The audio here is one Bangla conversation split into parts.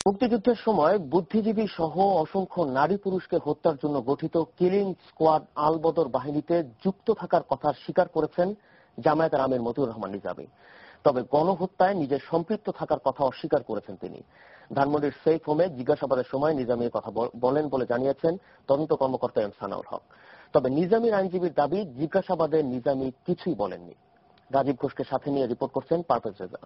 মুক্তিযুদ্ধের সময় বুদ্ধিজীবী সহ অসংখ্য নারী পুরুষকে হত্যার জন্য গঠিত কিলিং স্কোয়াড আলবদর বাহিনীতে যুক্ত থাকার কথা স্বীকার করেছেন জামায়াতের আমির মতিউর রহমান নিজামী। তবে গণহত্যায় নিজের সম্পৃক্ত থাকার কথা অস্বীকার করেছেন তিনি। ধানমন্ডির সেফ হোমে জিজ্ঞাসাবাদের সময় নিজামী কথা বলেন বলে জানিয়েছেন তদন্ত কর্মকর্তা এম সানাউল হক। তবে নিজামীর আইনজীবীর দাবি, জিজ্ঞাসাবাদে নিজামী কিছুই বলেননি। রাজীব ঘোষকে সাথে নিয়ে রিপোর্ট করছেন পারভেজ রেজা।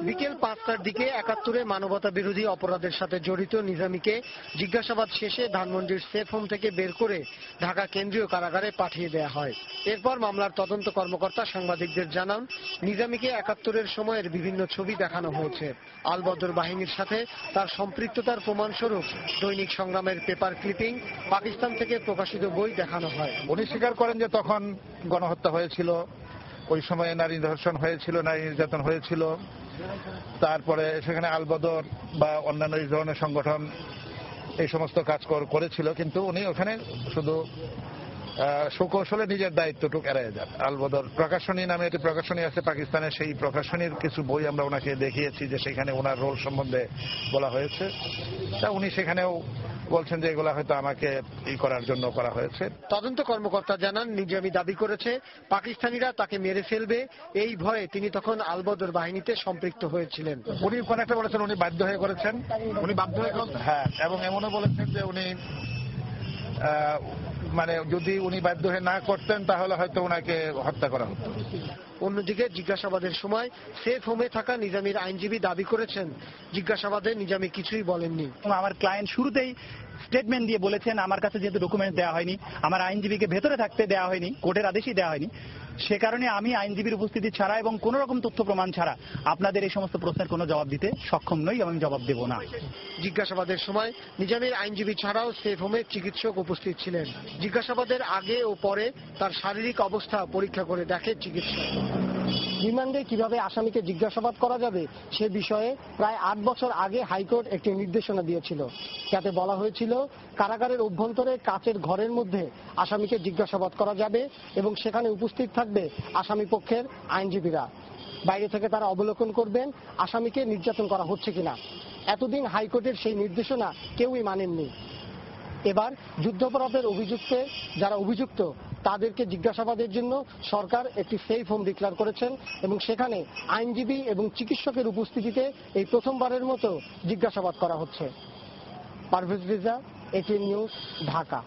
বিকেল 5টার দিকে ৭১-এ মানবতা বিরোধী অপরাধের সাথে জড়িত নিজামীকে জিজ্ঞাসাবাদ শেষে ধানমন্ডির সেফ হোম থেকে বের করে ঢাকা কেন্দ্রীয় কারাগারে পাঠিয়ে দেওয়া হয়। এরপর মামলার তদন্ত কর্মকর্তা সাংবাদিকদের জানান, নিজামীকে ৭১-এর সময়ের বিভিন্ন ছবি দেখানো হয়েছে। আলবদর বাহিনীর সাথে তার সম্পৃক্ততার প্রমাণস্বরূপ দৈনিক সংগ্রামের পেপার ক্লিপিং, পাকিস্তান থেকে প্রকাশিত বই দেখানো হয়। উনি স্বীকার করেন যে তখন গণহত্যা হয়েছিল, ওই সময়ে নারী ধর্ষণ হয়েছিল, নারী নির্যাতন হয়েছিল। তারপরে সেখানে আলবদর বা অন্যান্য এই ধরনের সংগঠন এই সমস্ত কাজ করেছিল, কিন্তু উনি ওখানে শুধু সুকৌশলে নিজের দায়িত্বটুকু এড়িয়ে যান। আলবদর প্রকাশনী নামে একটি প্রকাশনী আছে পাকিস্তানে, সেই প্রকাশনীর কিছু বই আমরা ওনাকে দেখিয়েছি যে সেখানে ওনার রোল সম্বন্ধে বলা হয়েছে। তা উনি সেখানেও বলছেন যে এগুলা হয়তো আমাকে করার জন্য করা হয়েছে। তদন্ত কর্মকর্তা জানান, নিজামী দাবি করেছে পাকিস্তানিরা তাকে মেরে ফেলবে, এই ভয়ে তিনি তখন আলবদর বাহিনীতে সম্পৃক্ত হয়েছিলেন। উনি কোন একটা বলেছেন উনি বাধ্য হয়ে করেছেন, উনি বাধ্য হয়ে হ্যাঁ, এবং এমনও বলেছেন যে উনি মানে যদি উনি বাধ্য হয়ে না করতেন তাহলে হয়তো ওনাকে হত্যা করা হতো। অন্যদিকে জিজ্ঞাসাবাদের সময় সেফ হোমে থাকা নিজামীর আইনজীবী দাবি করেছেন, জিজ্ঞাসাবাদে নিজামী কিছুই বলেননি। আমার ক্লায়েন্ট শুরুতেই স্টেটমেন্ট দিয়ে বলেছেন, আমার কাছে যেহেতু ডকুমেন্ট দেওয়া হয়নি, আমার আইনজীবীকে ভেতরে থাকতে দেওয়া হয়নি, কোর্টের আদেশই দেওয়া হয়নি, সে কারণে আমি আইনজীবীর উপস্থিতি ছাড়া এবং কোন রকম তথ্য প্রমাণ ছাড়া আপনাদের এই সমস্ত প্রশ্নের কোনো জবাব দিতে সক্ষম নই এবং জবাব দেব না। জিজ্ঞাসাবাদের সময় নিজামীর আইনজীবী ছাড়াও সেফ হোমে চিকিৎসক উপস্থিত ছিলেন। জিজ্ঞাসাবাদের আগে ও পরে তার শারীরিক অবস্থা পরীক্ষা করে দেখে চিকিৎসক। রিমান্ডে কিভাবে আসামিকে জিজ্ঞাসাবাদ করা যাবে সে বিষয়ে প্রায় ৮ বছর আগে হাইকোর্ট একটি নির্দেশনা দিয়েছিল। যাতে বলা হয়েছিল কারাগারের অভ্যন্তরে কাচের ঘরের মধ্যে আসামিকে জিজ্ঞাসাবাদ করা যাবে এবং সেখানে উপস্থিত থাকবে আসামি পক্ষের আইনজীবীরা। বাইরে থেকে তারা অবলোকন করবেন আসামিকে নির্যাতন করা হচ্ছে কিনা। এতদিন হাইকোর্টের সেই নির্দেশনা কেউই মানেননি। এবার যুদ্ধাপরাধের যারা অভিযুক্ত তাদেরকে জিজ্ঞাসাবাদের জন্য সরকার একটি সেফ হোম ডিক্লেয়ার করেছেন এবং সেখানে আইনজীবী এবং চিকিৎসকের উপস্থিতিতে এই প্রথমবারের মতো জিজ্ঞাসাবাদ করা হচ্ছে। Parvez Reza, ATN news, Dhaka.